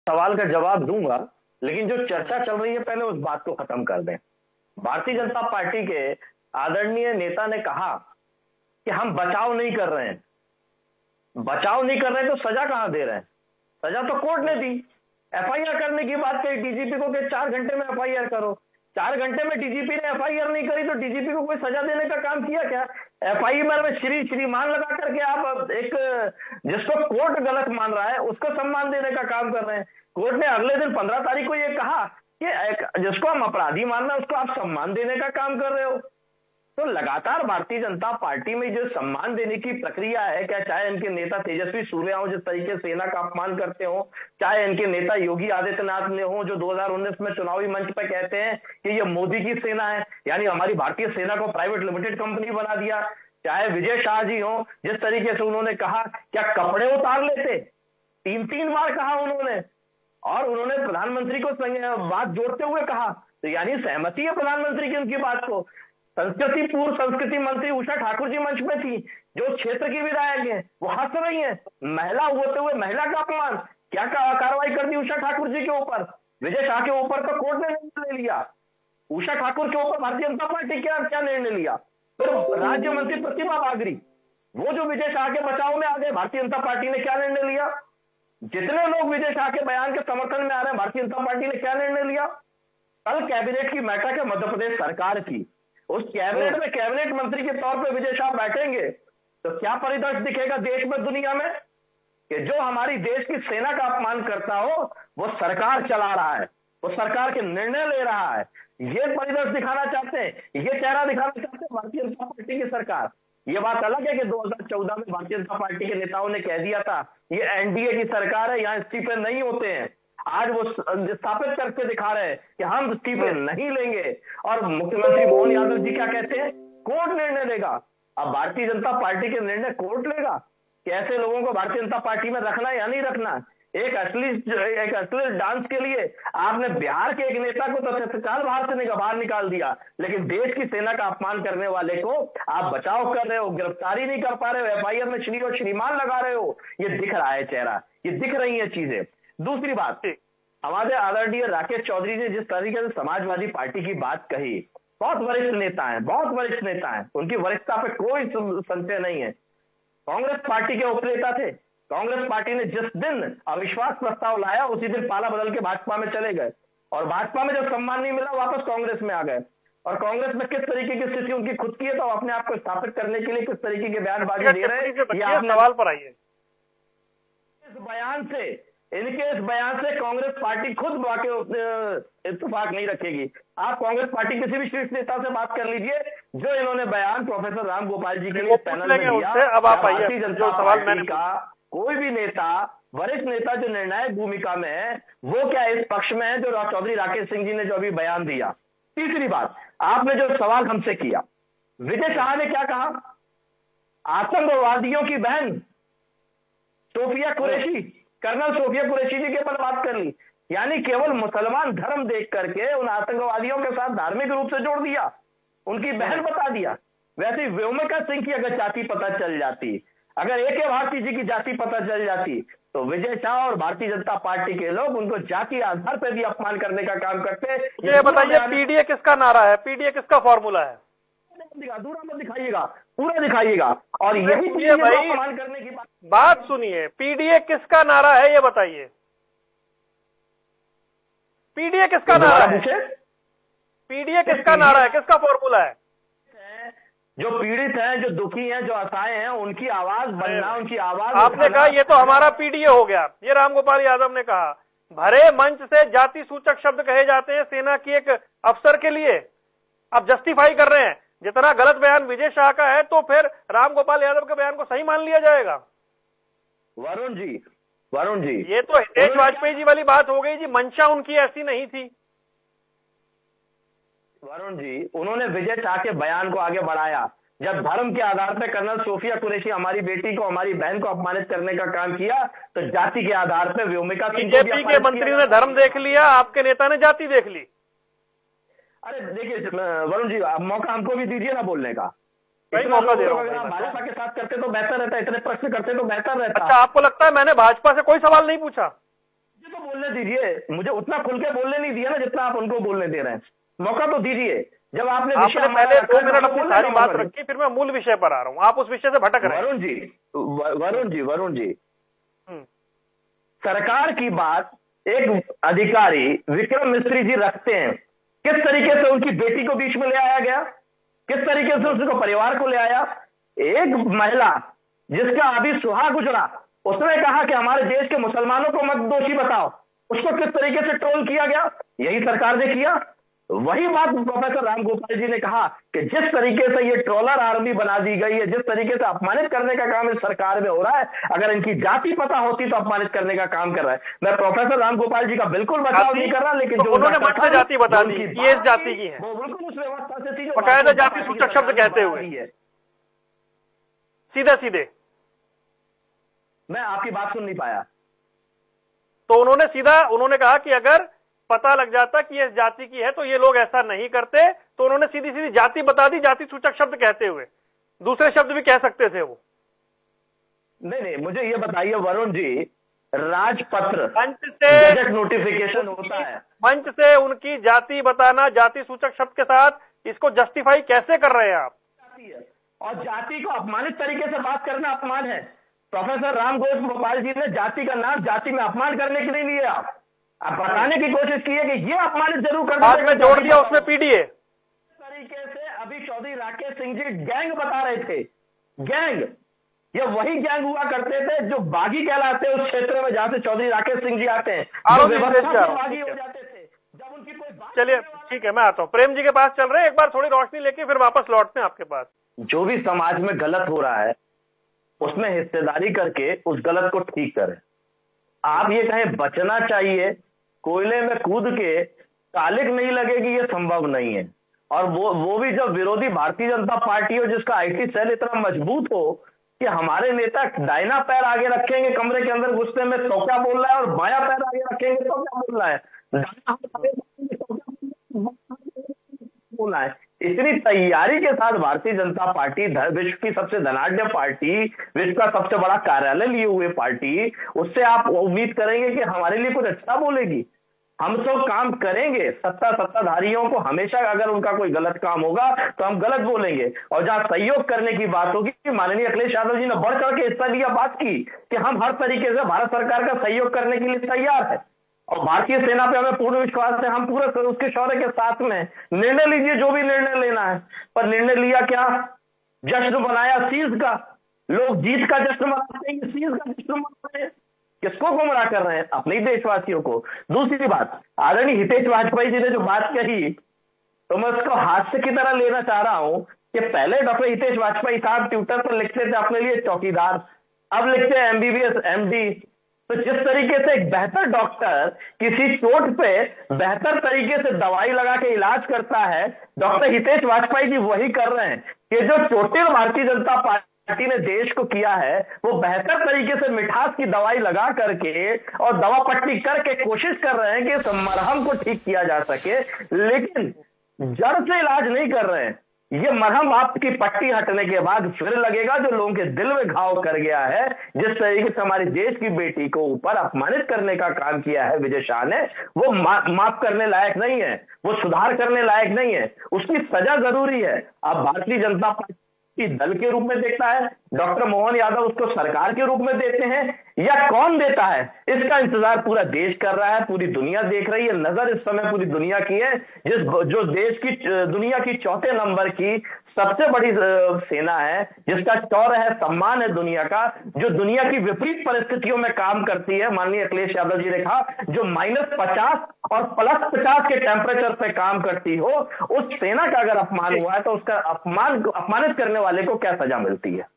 सवाल का जवाब दूंगा, लेकिन जो चर्चा चल रही है पहले उस बात को खत्म कर दें। भारतीय जनता पार्टी के आदरणीय नेता ने कहा कि हम बचाव नहीं कर रहे हैं। बचाव नहीं कर रहे हैं तो सजा कहां दे रहे हैं? सजा तो कोर्ट ने दी। एफआईआर करने की बात कही डीजीपी को कि 4 घंटे में एफआईआर करो। 4 घंटे में डीजीपी ने एफआईआर नहीं करी तो डीजीपी को कोई सजा देने का काम किया क्या? एफआईआर में श्रीमान लगा करके आप एक जिसको कोर्ट गलत मान रहा है उसको सम्मान देने का काम कर रहे हैं। कोर्ट ने अगले दिन 15 तारीख को यह कहा कि जिसको हम अपराधी मानना है उसको आप सम्मान देने का काम कर रहे हो। तो लगातार भारतीय जनता पार्टी में जो सम्मान देने की प्रक्रिया है, क्या चाहे इनके नेता तेजस्वी सूर्या हो जिस तरीके से सेना का अपमान करते हो, चाहे इनके नेता योगी आदित्यनाथ ने हो जो 2019 में चुनावी मंच पर कहते हैं कि ये मोदी की सेना है, यानी हमारी भारतीय सेना को प्राइवेट लिमिटेड कंपनी बना दिया, चाहे विजय शाह जी हो जिस तरीके से उन्होंने कहा क्या कपड़े उतार लेते, 3-3 बार कहा उन्होंने, और उन्होंने प्रधानमंत्री को बात जोड़ते हुए कहा। तो यानी सहमति है प्रधानमंत्री की उनकी बात को। पूर्व संस्कृति मंत्री उषा ठाकुर जी मंच में थी, जो क्षेत्र की विधायक है, वो हंस रही हैं। महिला होते हुए महिला का अपमान, क्या कार्रवाई कर दी उषा ठाकुर जी के ऊपर? विजय शाह के ऊपर तो कोर्ट ने निर्णय ले लिया, उषा ठाकुर के ऊपर भारतीय जनता पार्टी क्या निर्णय लिया? तो राज्य मंत्री प्रतिभा बागरी, वो जो विजय शाह के बचाव में आ गए, भारतीय जनता पार्टी ने क्या निर्णय लिया? जितने लोग विजय शाह के बयान के समर्थन में आ रहे हैं, भारतीय जनता पार्टी ने क्या निर्णय लिया? कल कैबिनेट की बैठक है मध्य प्रदेश सरकार की, उस कैबिनेट में कैबिनेट मंत्री के तौर पे विजय शाह बैठेंगे, तो क्या परिदृश्य दिखेगा देश में, दुनिया में, कि जो हमारी देश की सेना का अपमान करता हो वो सरकार चला रहा है, वो सरकार के निर्णय ले रहा है। ये परिदृश्य दिखाना चाहते हैं, ये चेहरा दिखाना चाहते हैं भारतीय जनता पार्टी की सरकार। ये बात अलग है कि 2014 में भारतीय जनता पार्टी के नेताओं ने कह दिया था ये एनडीए की सरकार है, यहां इस्तीफे नहीं होते हैं। आज वो स्थापित करके दिखा रहे हैं कि हम इस्तीफे नहीं लेंगे। और मुख्यमंत्री मोहन यादव जी क्या कहते हैं? कोर्ट निर्णय लेगा। अब भारतीय जनता पार्टी के निर्णय कोर्ट लेगा कि ऐसे लोगों को भारतीय जनता पार्टी में रखना या नहीं रखना। एक असली डांस के लिए आपने बिहार के एक नेता को तो तत्काल बाहर निकाल दिया, लेकिन देश की सेना का अपमान करने वाले को आप बचाव कर रहे हो, गिरफ्तारी नहीं कर पा रहे हो, एफआईआर में श्री और श्रीमान लगा रहे हो। ये दिख रहा है चेहरा, ये दिख रही है चीजें। दूसरी बात, हमारे आदरणीय राकेश चौधरी ने जिस तरीके से समाजवादी पार्टी की बात कही, बहुत वरिष्ठ नेता हैं, बहुत वरिष्ठ नेता हैं, उनकी वरिष्ठता पे कोई संशय नहीं है। कांग्रेस पार्टी के उपनेता थे, कांग्रेस पार्टी ने जिस दिन अविश्वास प्रस्ताव लाया उसी दिन पाला बदल के भाजपा में चले गए, और भाजपा में जब सम्मान नहीं मिला वापस कांग्रेस में आ गए। और कांग्रेस में किस तरीके की स्थिति उनकी खुद की है, तो अपने आप को स्थापित करने के लिए किस तरीके के बयानबाजी दे रहे हैं, सवाल पर आइए। इनके इस बयान से कांग्रेस पार्टी खुद इत्तेफाक नहीं रखेगी। आप कांग्रेस पार्टी किसी भी शीर्ष नेता से बात कर लीजिए, जो इन्होंने बयान प्रोफेसर राम गोपाल जी के लिए पैनल में दिया। अब आप आइए, जो सवाल मैंने कहा, कोई भी नेता, वरिष्ठ नेता जो निर्णायक भूमिका में है, वो क्या इस पक्ष में है जो चौधरी राकेश सिंह जी ने जो अभी बयान दिया? तीसरी बात, आपने जो सवाल हमसे किया, विजय शाह ने क्या कहा? आतंकवादियों की बहन सोफिया कुरैशी, कर्नल सोफिया कुरैशी जी के ऊपर बात कर ली, यानी केवल मुसलमान धर्म देख करके उन आतंकवादियों के साथ धार्मिक रूप से जोड़ दिया, उनकी बहन बता दिया। वैसे व्योमिका सिंह की अगर जाति पता चल जाती, अगर AK भारती जी की जाति पता चल जाती, तो विजय शाह और भारतीय जनता पार्टी के लोग उनको जाति आधार पर भी अपमान करने का काम करते। ये बताइए पीडीए किसका नारा है, पीडीए किसका फॉर्मूला है? अधूरा मत दिखाइएगा, पूरा दिखाइएगा। और यही अपमान करने की बात सुनिए, पीडीए किसका नारा है ये बताइए, पीडीए किसका नारा है? पीडीए किसका नारा है, किसका फॉर्मूला है? जो पीड़ित हैं, जो दुखी हैं, जो असहाय हैं, उनकी आवाज बनना, उनकी आवाज। आपने कहा ये तो हमारा पीडीए हो गया, ये रामगोपाल यादव ने कहा। भरे मंच से जाति सूचक शब्द कहे जाते हैं सेना की एक अफसर के लिए, आप जस्टिफाई कर रहे हैं। जितना गलत बयान विजय शाह का है तो फिर रामगोपाल यादव के बयान को सही मान लिया जाएगा? वरुण जी, ये तो हितेश वाजपेयी जी वाली बात हो गई जी, मंशा उनकी ऐसी नहीं थी। वरुण जी, उन्होंने विजय शाह के बयान को आगे बढ़ाया। जब धर्म के आधार पर कर्नल सोफिया कुरैशी हमारी बेटी को, हमारी बहन को अपमानित करने का काम किया, तो जाति के आधार पर व्योमिका सिंह, बीजेपी के मंत्री ने धर्म देख लिया, आपके नेता ने जाति देख ली। अरे देखिए वरुण जी, मौका हमको भी दीजिए ना बोलने का। मौका दे रहा हूं। अगर आप भाजपा के साथ करते तो बेहतर रहता, इतने प्रश्न करते तो बेहतर रहता। अच्छा, आपको लगता है मैंने भाजपा से कोई सवाल नहीं पूछा? मुझे तो बोलने दीजिए, मुझे उतना खुल के बोलने नहीं दिया ना जितना आप उनको बोलने दे रहे हैं। मौका तो दीजिए। जब आपने आपने पहले 2 मिनट अपनी सारी बात रखी, फिर मैं मूल विषय पर आ रहा हूं, आप उस विषय से भटक रहे हैं। वरुण जी, सरकार की बात एक अधिकारी विक्रम मिस्त्री जी रखते हैं, किस तरीके से उनकी बेटी को बीच में ले आया गया, किस तरीके से उसको परिवार को ले आया। एक महिला जिसका अभी सुहाग गुजरा, उसने कहा कि हमारे देश के मुसलमानों को मत दोषी बताओ, उसको किस तरीके से ट्रोल किया गया, यही सरकार ने किया। वही बात प्रोफेसर राम गोपाल जी ने कहा कि जिस तरीके से ये ट्रोलर आर्मी बना दी गई है, जिस तरीके से अपमानित करने का काम इस सरकार में हो रहा है, अगर इनकी जाति पता होती तो अपमानित करने का काम कर रहा है। मैं प्रोफेसर राम गोपाल जी का बिल्कुल बचाव नहीं कर रहा, लेकिन तो उन्होंने मत से जाति बता दी, ये इस जाति की है, वो बिल्कुल उस व्यवस्था से थी, बकायदा जाति सूचक शब्द कहते हुए सीधे सीधे। मैं आपकी बात सुन नहीं पाया। तो उन्होंने कहा कि अगर पता लग जाता कि ये इस जाति की है तो ये लोग ऐसा नहीं करते, तो उन्होंने सीधी सीधी जाति बता दी, जाति सूचक शब्द कहते हुए। दूसरे शब्द भी कह सकते थे वो। नहीं, मुझे ये बताइए वरुण जी, राजपत्र मंच से गजट नोटिफिकेशन होता है, मंच से उनकी जाति बताना जाति सूचक शब्द के साथ, इसको जस्टिफाई कैसे कर रहे हैं आप? और जाति को अपमानित तरीके से बात करना अपमान है। प्रोफेसर राम गोपाल जी ने जाति का नाम जाति में अपमान करने के लिए लिया। आप बताने की कोशिश की है कि ये अपमानित जरूर कर बाद में जोड़ दिया उसमें पीडीए तरीके से। अभी चौधरी राकेश सिंह जी गैंग बता रहे थे, गैंग, ये वही गैंग हुआ करते थे जो बागी कहलाते हैं उस क्षेत्र में जहां से चौधरी राकेश सिंह जी आते हैं, जो व्यवस्था से बागी हो जाते थे जब उनकी कोई बात। चलिए ठीक है, मैं आता हूं। प्रेम जी के पास चल रहे हैं, एक बार थोड़ी रोशनी लेके फिर वापस लौटते हैं आपके पास। जो भी समाज में गलत हो रहा है उसमें हिस्सेदारी करके उस गलत को ठीक करें। आप ये कहें बचना चाहिए, कोयले में कूद के कालिक नहीं लगेगी, ये संभव नहीं है। और वो भी जब विरोधी भारतीय जनता पार्टी हो, जिसका आईटी सेल इतना मजबूत हो कि हमारे नेता दाहिना पैर आगे रखेंगे कमरे के अंदर घुसने में तो क्या बोल रहा है, और बायां पैर आगे रखेंगे तो क्या बोल रहा है, बोला है। इतनी तैयारी के साथ भारतीय जनता पार्टी, विश्व की सबसे धनाढ्य पार्टी, विश्व का सबसे बड़ा कार्यालय लिए हुए पार्टी, उससे आप उम्मीद करेंगे कि हमारे लिए कुछ अच्छा बोलेगी? हम तो काम करेंगे, सत्ताधारियों को हमेशा अगर उनका कोई गलत काम होगा तो हम गलत बोलेंगे, और जहां सहयोग करने की बात होगी, माननीय अखिलेश यादव जी ने बढ़ चढ़ के हिस्सा लिया, बात की कि हम हर तरीके से भारत सरकार का सहयोग करने के लिए तैयार है, और भारतीय सेना पे हमें पूर्ण विश्वास है, हम पूरे उसके शौर्य के साथ में निर्णय लीजिए जो भी निर्णय लेना है। पर निर्णय लिया क्या? जश्न मनाया सीज का, लोग जीत का जश्न मनाते हैं, सीज का जश्न मना रहे हैं। किसको गुमराह कर रहे हैं? अपने ही देशवासियों को। दूसरी बात, आदरणीय हितेश वाजपेयी जी ने जो बात कही तो मैं उसको हास्य की तरह लेना चाह रहा हूं कि पहले डॉक्टर हितेश वाजपेयी साहब ट्विटर पर लिखते थे अपने लिए चौकीदार, अब लिखते हैं एमबीबीएस एमडी। तो जिस तरीके से एक बेहतर डॉक्टर किसी चोट पे बेहतर तरीके से दवाई लगा के इलाज करता है, डॉक्टर हितेश वाजपेयी जी वही कर रहे हैं कि जो चोटिल भारतीय जनता पार्टी ने देश को किया है, वो बेहतर तरीके से मिठास की दवाई लगा करके और दवा पट्टी करके कोशिश कर रहे हैं कि इस मरहम को ठीक किया जा सके, लेकिन जड़ से इलाज नहीं कर रहे हैं। ये मरहम आपकी पट्टी हटने के बाद फिर लगेगा जो लोगों के दिल में घाव कर गया है। जिस तरीके से हमारी देश की बेटी को ऊपर अपमानित करने का काम किया है विजय शाह ने, वो माफ करने लायक नहीं है, वो सुधार करने लायक नहीं है, उसकी सजा जरूरी है। अब भारतीय जनता पार्टी दल के रूप में देखता है, डॉक्टर मोहन यादव उसको सरकार के रूप में देते हैं, या कौन देता है, इसका इंतजार पूरा देश कर रहा है, पूरी दुनिया देख रही है। नजर इस समय पूरी दुनिया की है, जो देश की दुनिया की चौथे नंबर की सबसे बड़ी सेना है, जिसका शौर्य है, सम्मान है दुनिया का, जो दुनिया की विपरीत परिस्थितियों में काम करती है। माननीय अखिलेश यादव जी ने कहा जो -50 और +50 के टेम्परेचर पे काम करती हो, उस सेना का अगर अपमान हुआ है तो उसका अपमानित करने वाले को क्या सजा मिलती है?